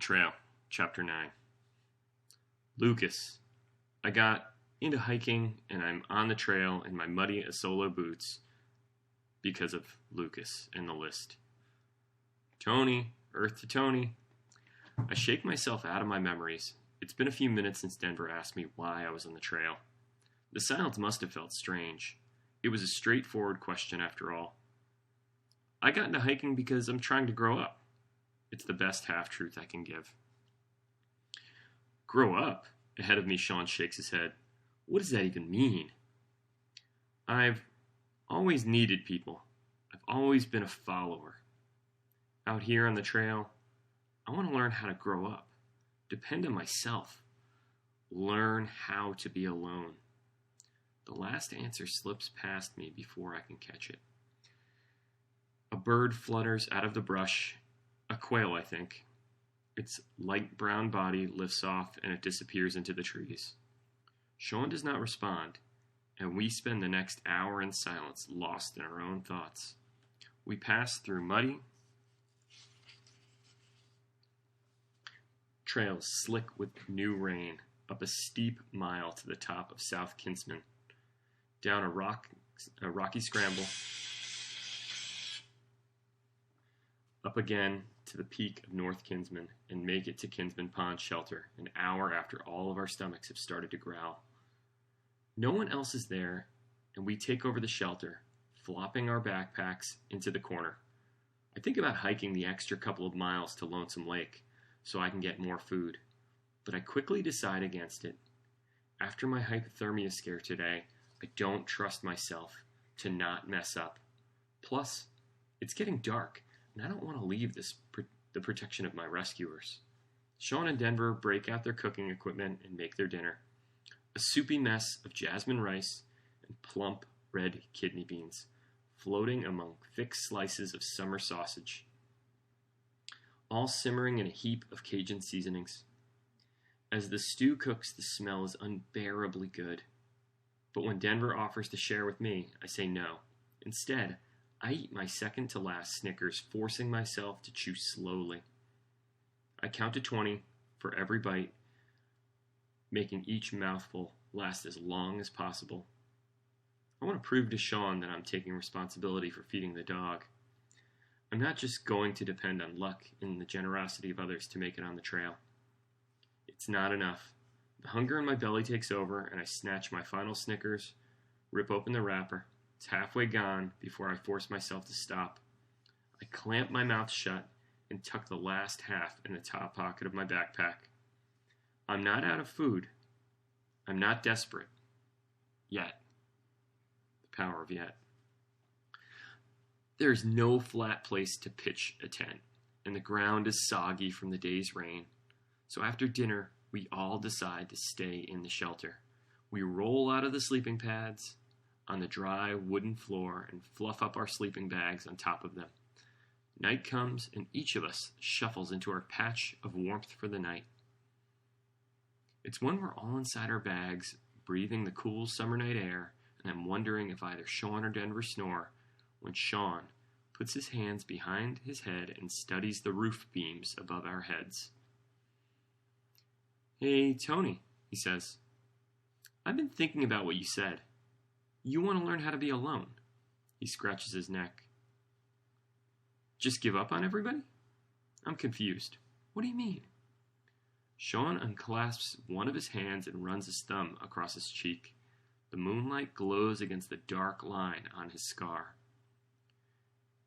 Trail, Chapter 9. Lucas. I got into hiking and I'm on the trail in my muddy Asolo boots because of Lucas in the list. Tony, Earth to Tony. I shake myself out of my memories. It's been a few minutes since Denver asked me why I was on the trail. The silence must have felt strange. It was a straightforward question after all. I got into hiking because I'm trying to grow up. It's the best half-truth I can give. Grow up? Ahead of me, Sean shakes his head. What does that even mean? I've always needed people. I've always been a follower. Out here on the trail, I want to learn how to grow up, depend on myself, learn how to be alone. The last answer slips past me before I can catch it. A bird flutters out of the brush, a quail, I think. Its light brown body lifts off and it disappears into the trees. Sean does not respond, and we spend the next hour in silence, lost in our own thoughts. We pass through muddy trails slick with new rain, up a steep mile to the top of South Kinsman, down a rocky scramble, up again to the peak of North Kinsman, and make it to Kinsman Pond Shelter an hour after all of our stomachs have started to growl. No one else is there, and we take over the shelter, flopping our backpacks into the corner. I think about hiking the extra couple of miles to Lonesome Lake so I can get more food, but I quickly decide against it. After my hypothermia scare today, I don't trust myself to not mess up. Plus, it's getting dark, and I don't want to leave the protection of my rescuers. Sean and Denver break out their cooking equipment and make their dinner. A soupy mess of jasmine rice and plump red kidney beans, floating among thick slices of summer sausage, all simmering in a heap of Cajun seasonings. As the stew cooks, the smell is unbearably good. But when Denver offers to share with me, I say no. Instead, I eat my second to last Snickers, forcing myself to chew slowly. I count to 20 for every bite, making each mouthful last as long as possible. I want to prove to Sean that I'm taking responsibility for feeding the dog. I'm not just going to depend on luck and the generosity of others to make it on the trail. It's not enough. The hunger in my belly takes over, and I snatch my final Snickers, rip open the wrapper. It's halfway gone before I force myself to stop. I clamp my mouth shut and tuck the last half in the top pocket of my backpack. I'm not out of food. I'm not desperate. Yet. The power of yet. There is no flat place to pitch a tent, and the ground is soggy from the day's rain. So after dinner, we all decide to stay in the shelter. We roll out of the sleeping pads on the dry wooden floor and fluff up our sleeping bags on top of them. Night comes, and each of us shuffles into our patch of warmth for the night. It's when we're all inside our bags, breathing the cool summer night air, and I'm wondering if either Sean or Denver snore, when Sean puts his hands behind his head and studies the roof beams above our heads. Hey, Tony, he says. I've been thinking about what you said. You want to learn how to be alone. He scratches his neck. Just give up on everybody? I'm confused. What do you mean? Sean unclasps one of his hands and runs his thumb across his cheek. The moonlight glows against the dark line on his scar.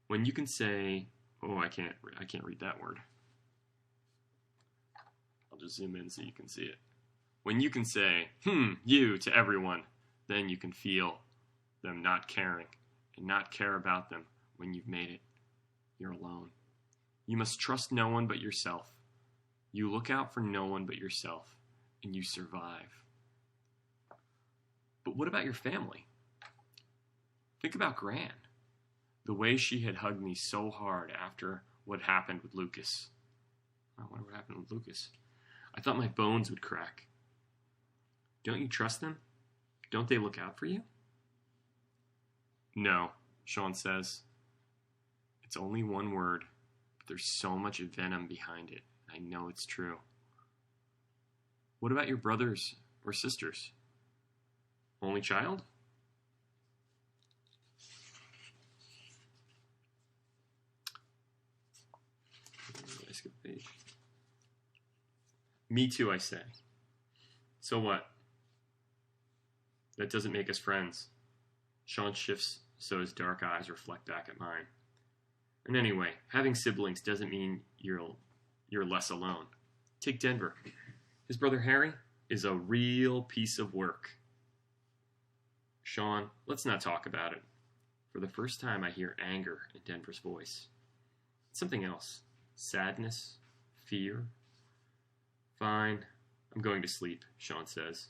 When you can say, I can't read that word. I'll just zoom in so you can see it. When you can say, you to everyone, then you can feel them not caring and not care about them when you've made it. You're alone. You must trust no one but yourself. You look out for no one but yourself, and you survive. But what about your family? Think about Gran. The way she had hugged me so hard after what happened with Lucas. I wonder what happened with Lucas. I thought my bones would crack. Don't you trust them? Don't they look out for you? No, Sean says. It's only one word, but there's so much venom behind it. I know it's true. What about your brothers or sisters? Only child? I skip a page. Me too, I say. So what? That doesn't make us friends. Sean shifts so his dark eyes reflect back at mine. And anyway, having siblings doesn't mean you're less alone. Take Denver. His brother Harry is a real piece of work. Sean, let's not talk about it. For the first time, I hear anger in Denver's voice. Something else. Sadness? Fear? Fine. I'm going to sleep, Sean says.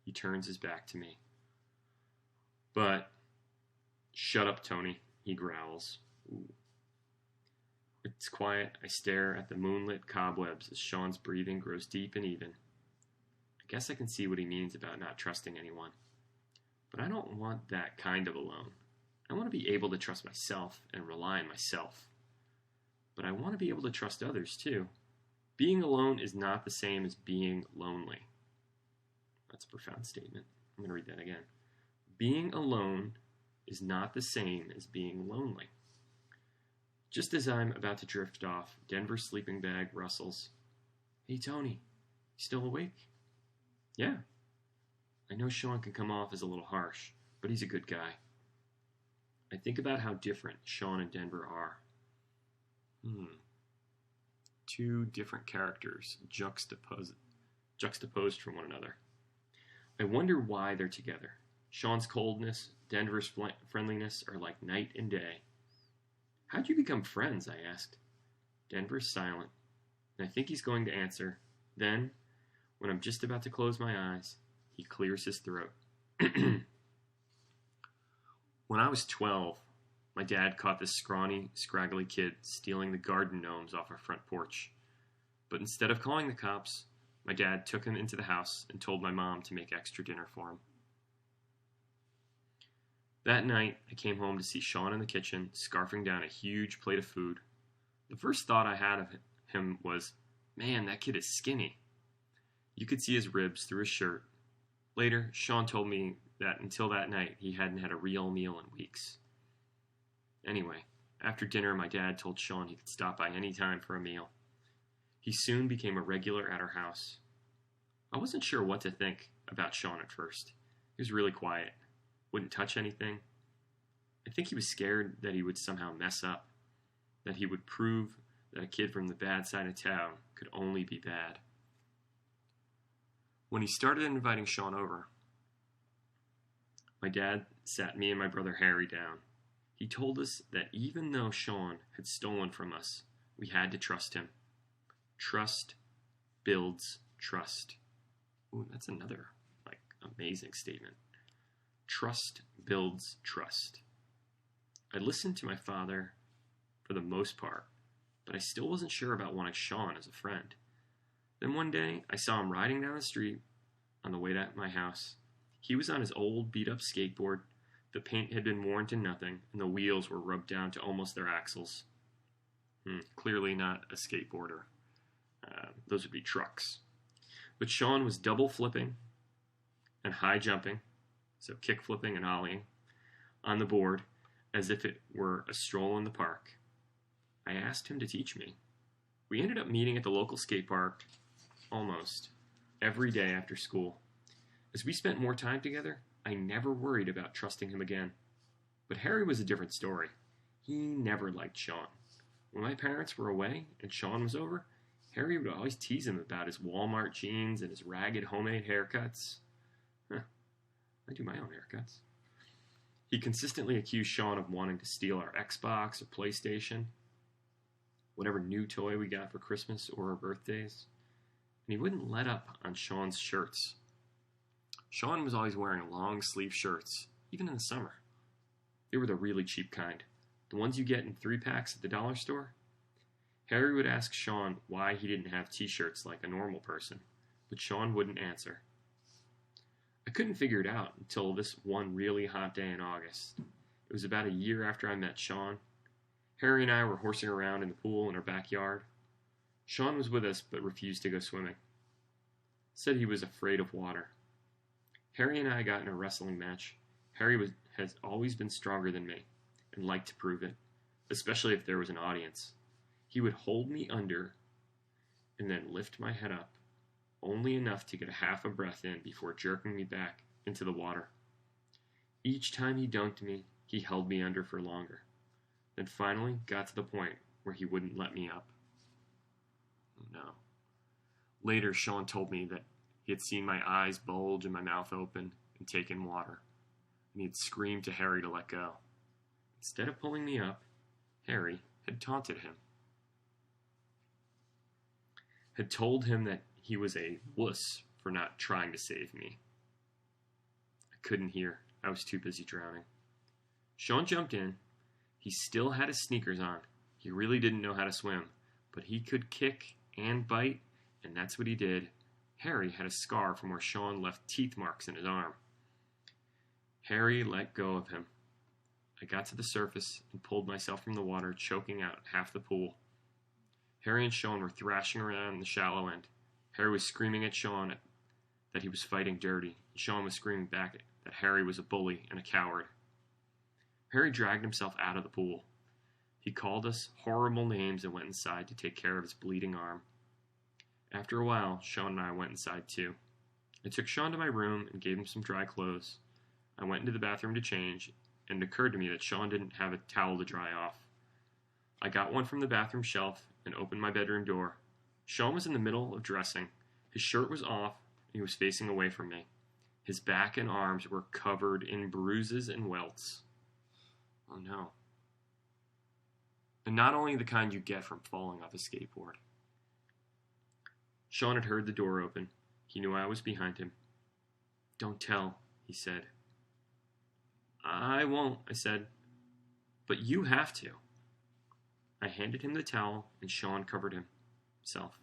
He turns his back to me. But, shut up, Tony, he growls. Ooh. It's quiet. I stare at the moonlit cobwebs as Sean's breathing grows deep and even. I guess I can see what he means about not trusting anyone. But I don't want that kind of alone. I want to be able to trust myself and rely on myself. But I want to be able to trust others, too. Being alone is not the same as being lonely. That's a profound statement. I'm going to read that again. Being alone is not the same as being lonely. Just as I'm about to drift off, Denver's sleeping bag rustles. Hey, Tony, you still awake? Yeah. I know Sean can come off as a little harsh, but he's a good guy. I think about how different Sean and Denver are. Two different characters juxtaposed from one another. I wonder why they're together. Sean's coldness, Denver's friendliness are like night and day. How'd you become friends? I asked. Denver's silent, and I think he's going to answer. Then, when I'm just about to close my eyes, he clears his throat. When I was 12, my dad caught this scrawny, scraggly kid stealing the garden gnomes off our front porch. But instead of calling the cops, my dad took him into the house and told my mom to make extra dinner for him. That night, I came home to see Sean in the kitchen, scarfing down a huge plate of food. The first thought I had of him was, man, that kid is skinny. You could see his ribs through his shirt. Later, Sean told me that until that night, he hadn't had a real meal in weeks. Anyway, after dinner, my dad told Sean he could stop by any time for a meal. He soon became a regular at our house. I wasn't sure what to think about Sean at first. He was really quiet, wouldn't touch anything. I think he was scared that he would somehow mess up, that he would prove that a kid from the bad side of town could only be bad. When he started inviting Sean over, my dad sat me and my brother Harry down. He told us that even though Sean had stolen from us, we had to trust him. Trust builds trust. Ooh, that's another, amazing statement. Trust builds trust. I listened to my father for the most part, but I still wasn't sure about wanting Sean as a friend. Then one day, I saw him riding down the street on the way to my house. He was on his old beat-up skateboard. The paint had been worn to nothing, and the wheels were rubbed down to almost their axles. Clearly not a skateboarder. Those would be trucks. But Sean was double flipping and high jumping, so kick flipping and ollieing, on the board as if it were a stroll in the park. I asked him to teach me. We ended up meeting at the local skate park almost every day after school. As we spent more time together, I never worried about trusting him again. But Harry was a different story. He never liked Sean. When my parents were away and Sean was over, Harry would always tease him about his Walmart jeans and his ragged homemade haircuts. I do my own haircuts. He consistently accused Sean of wanting to steal our Xbox or PlayStation, whatever new toy we got for Christmas or our birthdays. And he wouldn't let up on Sean's shirts. Sean was always wearing long-sleeve shirts, even in the summer. They were the really cheap kind, the ones you get in 3-packs at the dollar store. Harry would ask Sean why he didn't have t-shirts like a normal person, but Sean wouldn't answer. I couldn't figure it out until this one really hot day in August. It was about a year after I met Sean. Harry and I were horsing around in the pool in our backyard. Sean was with us but refused to go swimming. Said he was afraid of water. Harry and I got in a wrestling match. Has always been stronger than me and liked to prove it, especially if there was an audience. He would hold me under and then lift my head up, only enough to get a half a breath in before jerking me back into the water. Each time he dunked me, he held me under for longer, then finally got to the point where he wouldn't let me up. Oh no. Later, Sean told me that he had seen my eyes bulge and my mouth open and take in water, and he had screamed to Harry to let go. Instead of pulling me up, Harry had taunted him. Had told him that he was a wuss for not trying to save me. I couldn't hear. I was too busy drowning. Sean jumped in. He still had his sneakers on. He really didn't know how to swim, but he could kick and bite, and that's what he did. Harry had a scar from where Sean left teeth marks in his arm. Harry let go of him. I got to the surface and pulled myself from the water, choking out half the pool. Harry and Sean were thrashing around the shallow end. Harry was screaming at Sean that he was fighting dirty, and Sean was screaming back that Harry was a bully and a coward. Harry dragged himself out of the pool. He called us horrible names and went inside to take care of his bleeding arm. After a while, Sean and I went inside too. I took Sean to my room and gave him some dry clothes. I went into the bathroom to change, and it occurred to me that Sean didn't have a towel to dry off. I got one from the bathroom shelf and opened my bedroom door. Sean was in the middle of dressing. His shirt was off, and he was facing away from me. His back and arms were covered in bruises and welts. Oh no. And not only the kind you get from falling off a skateboard. Sean had heard the door open. He knew I was behind him. "Don't tell," he said. "I won't," I said. "But you have to." I handed him the towel, and Sean covered himself.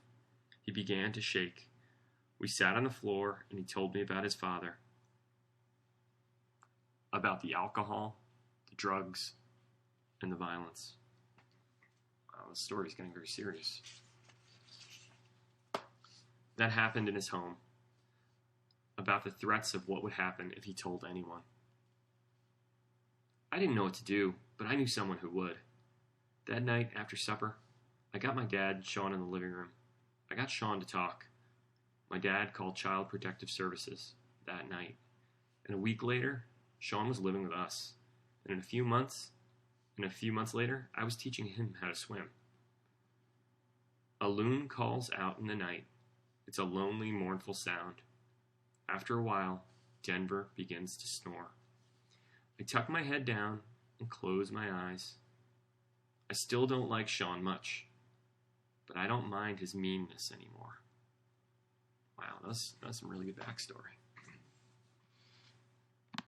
He began to shake. We sat on the floor, and he told me about his father. About the alcohol, the drugs, and the violence. Wow, the story's getting very serious. That happened in his home. About the threats of what would happen if he told anyone. I didn't know what to do, but I knew someone who would. That night, after supper, I got my dad and Sean in the living room. I got Sean to talk. My dad called Child Protective Services that night. And a week later, Sean was living with us. And a few months later, I was teaching him how to swim. A loon calls out in the night. It's a lonely, mournful sound. After a while, Denver begins to snore. I tuck my head down and close my eyes. I still don't like Sean much, but I don't mind his meanness anymore. Wow, that's some really good backstory.